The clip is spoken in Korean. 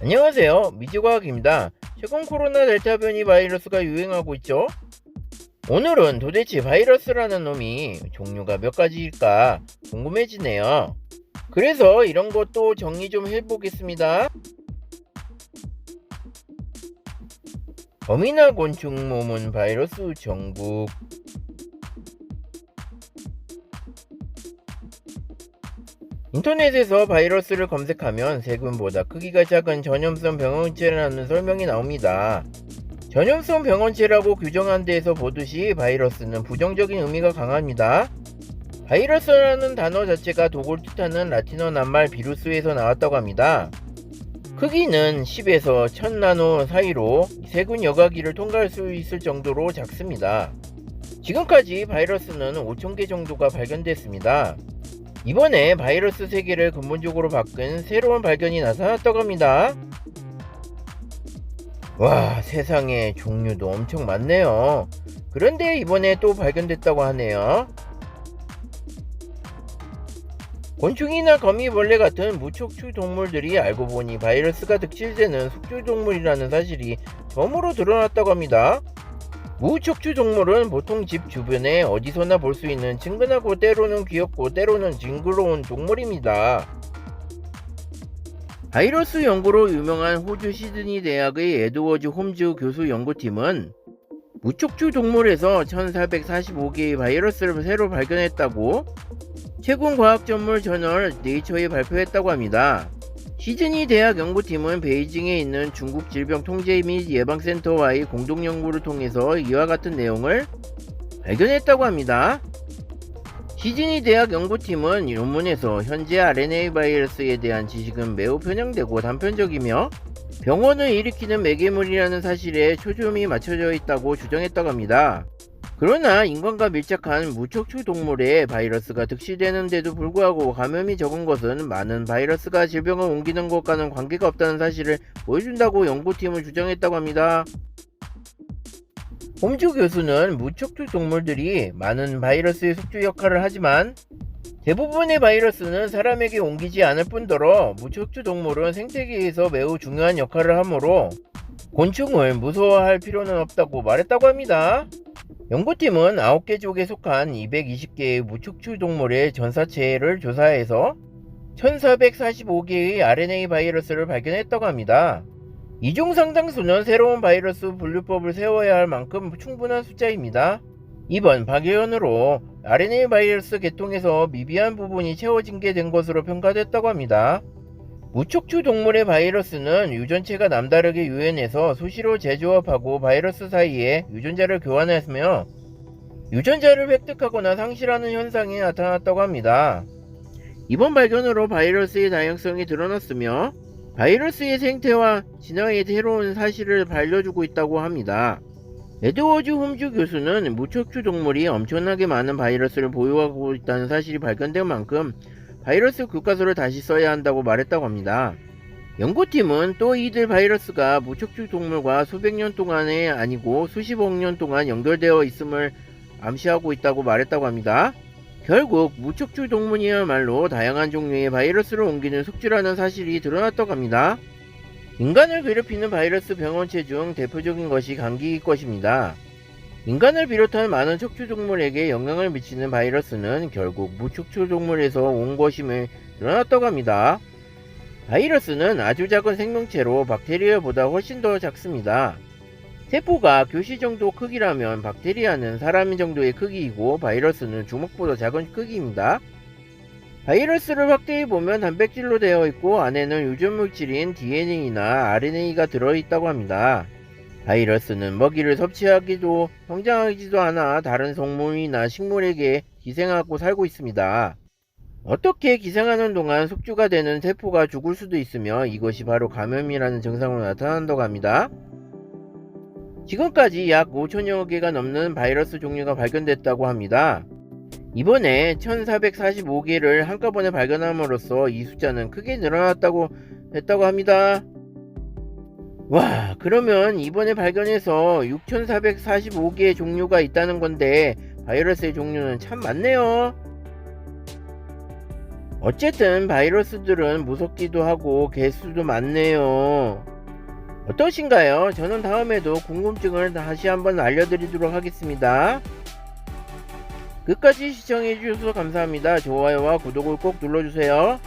안녕하세요. 미지과학입니다. 최근 코로나 델타 변이 바이러스가 유행하고 있죠? 오늘은 도대체 바이러스라는 놈이 종류가 몇 가지일까 궁금해지네요. 그래서 이런 것도 정리 좀 해보겠습니다. 범이나 곤충 몸은 바이러스 전국. 인터넷에서 바이러스를 검색하면 세균보다 크기가 작은 전염성 병원체라는 설명이 나옵니다. 전염성 병원체라고 규정한 데에서 보듯이 바이러스는 부정적인 의미가 강합니다. 바이러스라는 단어 자체가 독을 뜻하는 라틴어 낱말 비루스에서 나왔다고 합니다. 크기는 10에서 1000나노 사이로 세균 여과기를 통과할 수 있을 정도로 작습니다. 지금까지 바이러스는 5000개 정도가 발견됐습니다. 이번에 바이러스 세계를 근본적으로 바꾼 새로운 발견이 나타났다고 합니다. 와, 세상에 종류도 엄청 많네요. 그런데 이번에 또 발견됐다고 하네요. 곤충이나 거미벌레 같은 무척추 동물들이 알고 보니 바이러스가 득실되는 숙주 동물이라는 사실이 처음으로 드러났다고 합니다. 무척추 동물은 보통 집 주변에 어디서나 볼 수 있는 친근하고 때로는 귀엽고 때로는 징그러운 동물입니다. 바이러스 연구로 유명한 호주 시드니 대학의 에드워즈 홈즈 교수 연구팀은 무척추 동물에서 1445개의 바이러스를 새로 발견했다고 최근 과학 전문 저널 네이처에 발표했다고 합니다. 시드니 대학 연구팀은 베이징에 있는 중국 질병통제 및 예방센터와의 공동 연구를 통해서 이와 같은 내용을 발견했다고 합니다. 시드니 대학 연구팀은 논문에서 현재 RNA 바이러스에 대한 지식은 매우 편향되고 단편적이며 병원을 일으키는 매개물이라는 사실에 초점이 맞춰져 있다고 주장했다고 합니다. 그러나 인간과 밀착한 무척추 동물에 바이러스가 득실되는데도 불구하고 감염이 적은 것은 많은 바이러스가 질병을 옮기는 것과는 관계가 없다는 사실을 보여준다고 연구팀은 주장했다고 합니다. 홈즈 교수는 무척추 동물들이 많은 바이러스의 숙주 역할을 하지만 대부분의 바이러스는 사람에게 옮기지 않을 뿐더러 무척추 동물은 생태계에서 매우 중요한 역할을 하므로 곤충을 무서워할 필요는 없다고 말했다고 합니다. 연구팀은 9개 족에 속한 220개의 무척추 동물의 전사체를 조사해서 1445개의 RNA 바이러스를 발견했다고 합니다. 이 중 상당수는 새로운 바이러스 분류법을 세워야 할 만큼 충분한 숫자입니다. 이번 발견으로 RNA 바이러스 계통에서 미비한 부분이 채워진 게 된 것으로 평가됐다고 합니다. 무척추 동물의 바이러스는 유전체가 남다르게 유연해서 수시로 재조합하고 바이러스 사이에 유전자를 교환하며 유전자를 획득하거나 상실하는 현상이 나타났다고 합니다. 이번 발견으로 바이러스의 다양성이 드러났으며 바이러스의 생태와 진화의 새로운 사실을 알려주고 있다고 합니다. 에드워즈 홈즈 교수는 무척추 동물이 엄청나게 많은 바이러스를 보유하고 있다는 사실이 발견된 만큼 바이러스 교과서를 다시 써야 한다고 말했다고 합니다. 연구팀은 또 이들 바이러스가 무척추 동물과 수백 년 동안에 아니고 수십억 년 동안 연결되어 있음을 암시하고 있다고 말했다고 합니다. 결국 무척추 동물이야말로 다양한 종류의 바이러스를 옮기는 숙주라는 사실이 드러났다고 합니다. 인간을 괴롭히는 바이러스 병원체 중 대표적인 것이 감기일 것입니다. 인간을 비롯한 많은 척추 동물에게 영향을 미치는 바이러스는 결국 무척추 동물에서 온 것임을 드러났다고 합니다. 바이러스는 아주 작은 생명체로 박테리아보다 훨씬 더 작습니다. 세포가 교시 정도 크기라면 박테리아는 사람 정도의 크기이고 바이러스는 주먹보다 작은 크기입니다. 바이러스를 확대해 보면 단백질로 되어 있고 안에는 유전 물질인 DNA나 RNA가 들어있다고 합니다. 바이러스는 먹이를 섭취하기도 성장하지도 않아 다른 동물이나 식물에게 기생하고 살고 있습니다. 어떻게 기생하는 동안 숙주가 되는 세포가 죽을 수도 있으며 이것이 바로 감염이라는 증상으로 나타난다고 합니다. 지금까지 약 5천여 개가 넘는 바이러스 종류가 발견됐다고 합니다. 이번에 1445개를 한꺼번에 발견함으로써 이 숫자는 크게 늘어났다고 했다고 합니다. 와, 그러면 이번에 발견해서 6445개의 종류가 있다는 건데 바이러스의 종류는 참 많네요. 어쨌든 바이러스들은 무섭기도 하고 개수도 많네요. 어떠신가요? 저는 다음에도 궁금증을 다시 한번 알려드리도록 하겠습니다. 끝까지 시청해주셔서 감사합니다. 좋아요와 구독을 꼭 눌러주세요.